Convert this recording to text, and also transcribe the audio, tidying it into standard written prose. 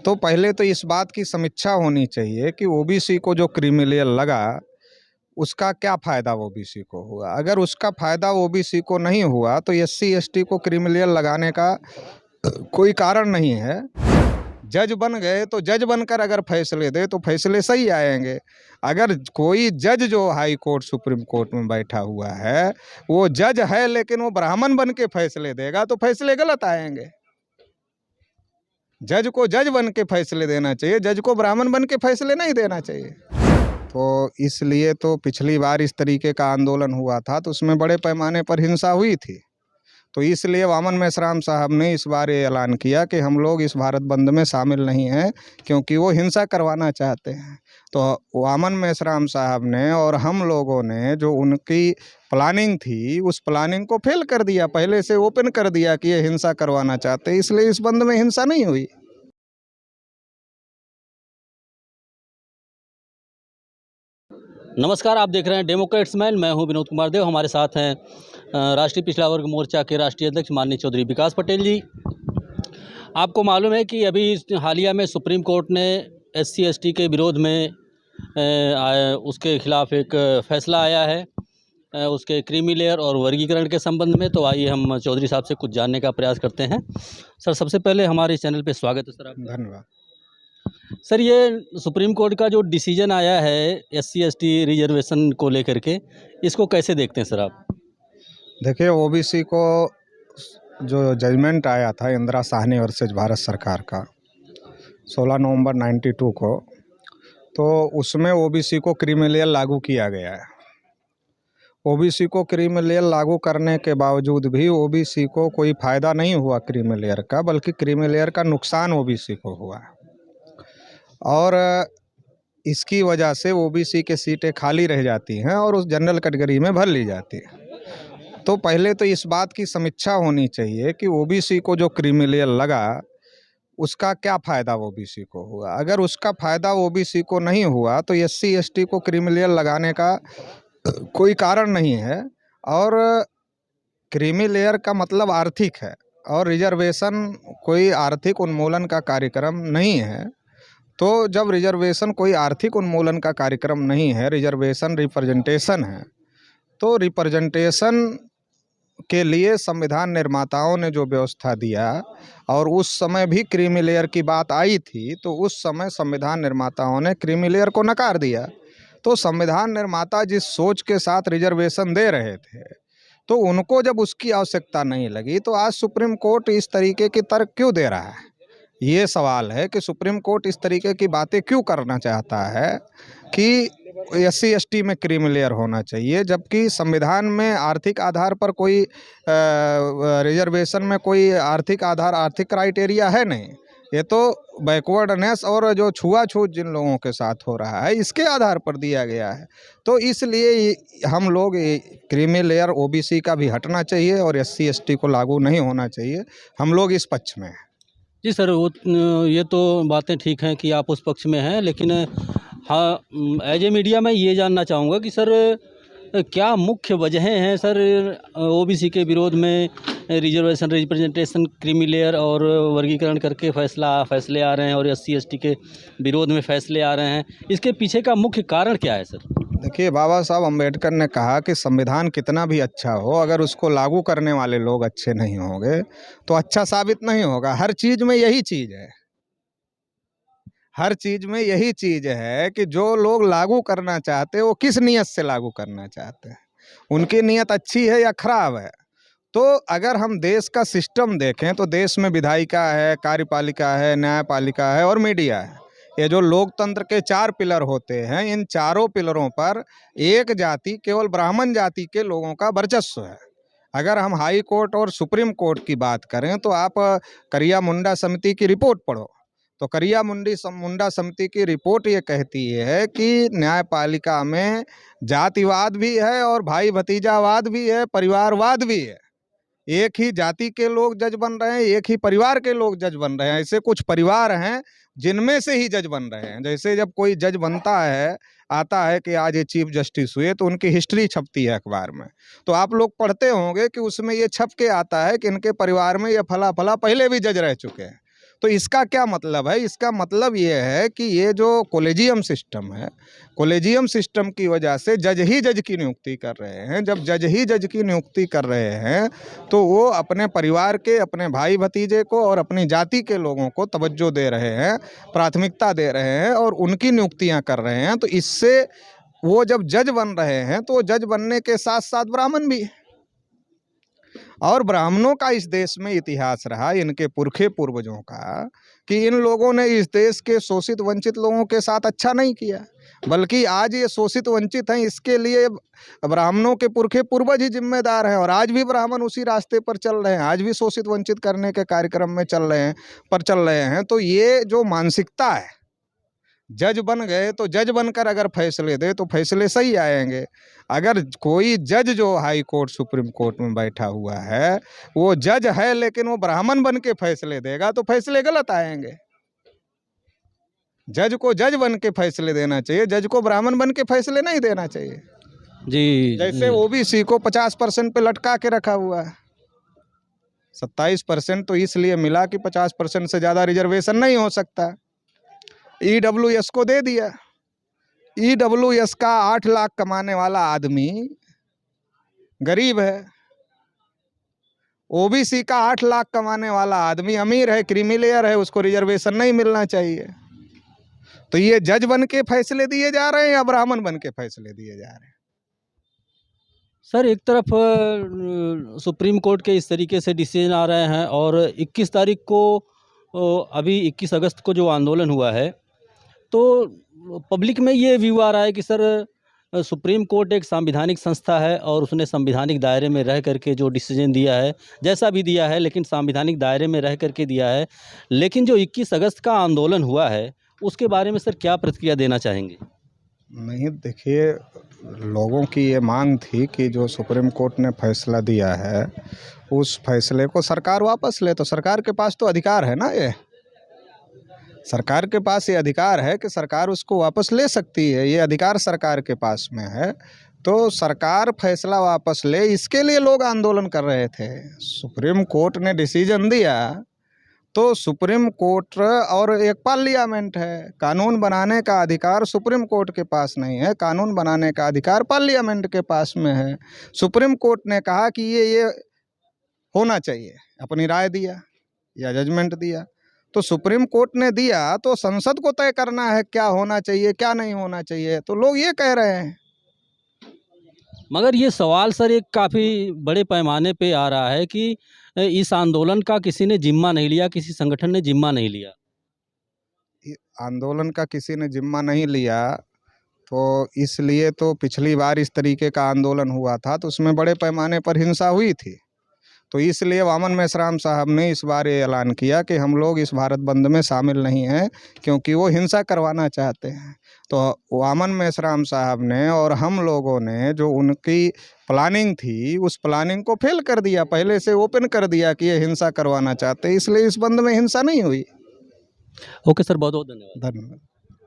तो पहले तो इस बात की समीक्षा होनी चाहिए कि ओबीसी को जो क्रीमी लेयर लगा उसका क्या फ़ायदा ओबीसी को हुआ। अगर उसका फ़ायदा ओबीसी को नहीं हुआ तो एससी एसटी को क्रीमी लेयर लगाने का कोई कारण नहीं है। जज बन गए तो जज बनकर अगर फैसले दे तो फैसले सही आएंगे। अगर कोई जज जो हाई कोर्ट सुप्रीम कोर्ट में बैठा हुआ है वो जज है लेकिन वो ब्राह्मण बन के फैसले देगा तो फैसले गलत आएंगे। जज को जज बन के फैसले देना चाहिए, जज को ब्राह्मण बन के फैसले नहीं देना चाहिए। तो इसलिए तो पिछली बार इस तरीके का आंदोलन हुआ था तो उसमें बड़े पैमाने पर हिंसा हुई थी। तो इसलिए वामन मेश्राम साहब ने इस बार ये ऐलान किया कि हम लोग इस भारत बंद में शामिल नहीं हैं क्योंकि वो हिंसा करवाना चाहते हैं। तो वामन मेश्राम साहब ने और हम लोगों ने जो उनकी प्लानिंग थी उस प्लानिंग को फेल कर दिया, पहले से ओपन कर दिया कि ये हिंसा करवाना चाहते हैं, इसलिए इस बंद में हिंसा नहीं हुई। नमस्कार, आप देख रहे हैं डेमोक्रेट्स मैन। मैं हूं विनोद कुमार देव। हमारे साथ हैं राष्ट्रीय पिछड़ा वर्ग मोर्चा के राष्ट्रीय अध्यक्ष माननीय चौधरी विकास पटेल जी। आपको मालूम है कि अभी हालिया में सुप्रीम कोर्ट ने एससी एसटी के विरोध में उसके खिलाफ एक फैसला आया है उसके क्रीमी लेयर और वर्गीकरण के संबंध में। तो आइए हम चौधरी साहब से कुछ जानने का प्रयास करते हैं। सर, सबसे पहले हमारे चैनल पर स्वागत है सर आपका। धन्यवाद। सर, ये सुप्रीम कोर्ट का जो डिसीजन आया है एससी एसटी रिजर्वेशन को लेकर के, इसको कैसे देखते हैं सर आप? देखिए, ओबीसी को जो जजमेंट आया था इंदिरा साहनी वर्सेज भारत सरकार का 16 नवंबर 92 को, तो उसमें ओबीसी को क्रीमी लेयर लागू किया गया है। ओबीसी को क्रीमी लेयर लागू करने के बावजूद भी ओबीसी को कोई फ़ायदा नहीं हुआ क्रीमी लेयर का, बल्कि क्रीमी लेयर का नुकसान ओबीसी को हुआ और इसकी वजह से ओबीसी के सीटें खाली रह जाती हैं और उस जनरल कैटेगरी में भर ली जाती है। तो पहले तो इस बात की समीक्षा होनी चाहिए कि ओबीसी को जो क्रीमी लेयर लगा उसका क्या फ़ायदा ओबीसी को हुआ। अगर उसका फ़ायदा ओबीसी को नहीं हुआ तो एससी एसटी को क्रीमी लेयर लगाने का कोई कारण नहीं है। और क्रीमी लेयर का मतलब आर्थिक है और रिजर्वेशन कोई आर्थिक उन्मूलन का कार्यक्रम नहीं है। तो जब रिजर्वेशन कोई आर्थिक उन्मूलन का कार्यक्रम नहीं है, रिजर्वेशन रिप्रेजेंटेशन है, तो रिप्रेजेंटेशन के लिए संविधान निर्माताओं ने जो व्यवस्था दिया और उस समय भी क्रीमी लेयर की बात आई थी, तो उस समय संविधान निर्माताओं ने क्रीमी लेयर को नकार दिया। तो संविधान निर्माता जिस सोच के साथ रिजर्वेशन दे रहे थे तो उनको जब उसकी आवश्यकता नहीं लगी तो आज सुप्रीम कोर्ट इस तरीके की तर्क क्यों दे रहा है। ये सवाल है कि सुप्रीम कोर्ट इस तरीके की बातें क्यों करना चाहता है कि एससी एसटी में क्रीमी लेयर होना चाहिए, जबकि संविधान में आर्थिक आधार पर कोई रिजर्वेशन में कोई आर्थिक आधार, आर्थिक क्राइटेरिया है नहीं। ये तो बैकवर्डनेस और जो छुआछूत जिन लोगों के साथ हो रहा है इसके आधार पर दिया गया है। तो इसलिए हम लोग क्रीमी लेयर ओबीसी का भी हटना चाहिए और एससी एसटी को लागू नहीं होना चाहिए। हम लोग इस पक्ष में हैं। जी सर, वो ये तो बातें ठीक हैं कि आप उस पक्ष में हैं, लेकिन हाँ, एज ए मीडिया मैं ये जानना चाहूँगा कि सर क्या मुख्य वजहें हैं सर ओबीसी के विरोध में रिजर्वेशन रिप्रेजेंटेशन क्रीमी लेयर और वर्गीकरण करके फैसले आ रहे हैं और एससी एसटी के विरोध में फैसले आ रहे हैं, इसके पीछे का मुख्य कारण क्या है सर? देखिए, बाबा साहब अम्बेडकर ने कहा कि संविधान कितना भी अच्छा हो, अगर उसको लागू करने वाले लोग अच्छे नहीं होंगे तो अच्छा साबित नहीं होगा। हर चीज़ में यही चीज़ है, हर चीज़ में यही चीज़ है कि जो लोग लागू करना चाहते हैं वो किस नीयत से लागू करना चाहते हैं, उनकी नीयत अच्छी है या खराब है। तो अगर हम देश का सिस्टम देखें तो देश में विधायिका है, कार्यपालिका है, न्यायपालिका है और मीडिया है। ये जो लोकतंत्र के 4 पिलर होते हैं, इन चारों पिलरों पर एक जाति, केवल ब्राह्मण जाति के लोगों का वर्चस्व है। अगर हम हाई कोर्ट और सुप्रीम कोर्ट की बात करें तो आप करिया मुंडा समिति की रिपोर्ट पढ़ो। तो करिया मुंडा समिति की रिपोर्ट ये कहती है कि न्यायपालिका में जातिवाद भी है और भाई भतीजावाद भी है, परिवारवाद भी है। एक ही जाति के लोग जज बन रहे हैं, एक ही परिवार के लोग जज बन रहे हैं। ऐसे कुछ परिवार हैं जिनमें से ही जज बन रहे हैं। जैसे जब कोई जज बनता है, आता है कि आज ये चीफ जस्टिस हुए, तो उनकी हिस्ट्री छपती है अखबार में, तो आप लोग पढ़ते होंगे कि उसमें ये छप के आता है कि इनके परिवार में ये फला फला पहले भी जज रह चुके हैं। तो इसका क्या मतलब है? इसका मतलब ये है कि ये जो कॉलेजियम सिस्टम है, कॉलेजियम सिस्टम की वजह से जज ही जज की नियुक्ति कर रहे हैं। जब जज ही जज की नियुक्ति कर रहे हैं तो वो अपने परिवार के, अपने भाई भतीजे को और अपनी जाति के लोगों को तवज्जो दे रहे हैं, प्राथमिकता दे रहे हैं और उनकी नियुक्तियां कर रहे हैं। तो इससे वो जब जज बन रहे हैं तो जज बनने के साथ साथ ब्राह्मण भी, और ब्राह्मणों का इस देश में इतिहास रहा, इनके पुरखे पूर्वजों का, कि इन लोगों ने इस देश के शोषित वंचित लोगों के साथ अच्छा नहीं किया, बल्कि आज ये शोषित वंचित हैं इसके लिए ब्राह्मणों के पुरखे पूर्वज ही जिम्मेदार हैं। और आज भी ब्राह्मण उसी रास्ते पर चल रहे हैं, आज भी शोषित वंचित करने के कार्यक्रम में चल रहे हैं। तो ये जो मानसिकता है, जज बन गए तो जज बनकर अगर फैसले दे तो फैसले सही आएंगे। अगर कोई जज जो हाई कोर्ट, सुप्रीम कोर्ट में बैठा हुआ है, वो जज है लेकिन वो ब्राह्मण बन के फैसले देगा तो फैसले गलत आएंगे। जज को जज बन के फैसले देना चाहिए, जज को ब्राह्मण बन के फैसले नहीं देना चाहिए। जी जैसे ओबीसी को 50% पे लटका के रखा हुआ है। 27% तो इसलिए मिला कि 50% से ज़्यादा रिजर्वेशन नहीं हो सकता। ईडब्ल्यूएस को दे दिया। ईडब्ल्यूएस का 8 लाख कमाने वाला आदमी गरीब है, ओबीसी का 8 लाख कमाने वाला आदमी अमीर है, क्रीमी लेयर है, उसको रिजर्वेशन नहीं मिलना चाहिए। तो ये जज बन के फैसले दिए जा रहे हैं या ब्राह्मण बन के फैसले दिए जा रहे हैं? सर, एक तरफ सुप्रीम कोर्ट के इस तरीके से डिसीजन आ रहे हैं और 21 तारीख को अभी 21 अगस्त को जो आंदोलन हुआ है, तो पब्लिक में ये व्यू आ रहा है कि सर सुप्रीम कोर्ट एक संवैधानिक संस्था है और उसने संवैधानिक दायरे में रह करके जो डिसीजन दिया है, जैसा भी दिया है, लेकिन संवैधानिक दायरे में रह करके दिया है। लेकिन जो 21 अगस्त का आंदोलन हुआ है उसके बारे में सर क्या प्रतिक्रिया देना चाहेंगे? नहीं, देखिए, लोगों की ये मांग थी कि जो सुप्रीम कोर्ट ने फैसला दिया है उस फैसले को सरकार वापस ले। तो सरकार के पास तो अधिकार है ना, ये सरकार के पास ये अधिकार है कि सरकार उसको वापस ले सकती है, ये अधिकार सरकार के पास में है। तो सरकार फैसला वापस ले, इसके लिए लोग आंदोलन कर रहे थे। सुप्रीम कोर्ट ने डिसीजन दिया तो सुप्रीम कोर्ट और एक पार्लियामेंट है, कानून बनाने का अधिकार सुप्रीम कोर्ट के पास नहीं है, कानून बनाने का अधिकार पार्लियामेंट के पास में है। सुप्रीम कोर्ट ने कहा कि ये होना चाहिए, अपनी राय दिया या जजमेंट दिया। तो सुप्रीम कोर्ट ने दिया तो संसद को तय करना है क्या होना चाहिए, क्या नहीं होना चाहिए। तो लोग ये कह रहे हैं। मगर ये सवाल सर एक काफ़ी बड़े पैमाने पे आ रहा है कि इस आंदोलन का किसी ने जिम्मा नहीं लिया, किसी संगठन ने जिम्मा नहीं लिया। आंदोलन का किसी ने जिम्मा नहीं लिया तो इसलिए तो पिछली बार इस तरीके का आंदोलन हुआ था तो उसमें बड़े पैमाने पर हिंसा हुई थी। तो इसलिए वामन मेश्राम साहब ने इस बार ये ऐलान किया कि हम लोग इस भारत बंद में शामिल नहीं हैं, क्योंकि वो हिंसा करवाना चाहते हैं। तो वामन मेश्राम साहब ने और हम लोगों ने जो उनकी प्लानिंग थी उस प्लानिंग को फेल कर दिया, पहले से ओपन कर दिया कि ये हिंसा करवाना चाहते हैं, इसलिए इस बंद में हिंसा नहीं हुई। ओके सर, बहुत बहुत धन्यवाद। धन्यवाद।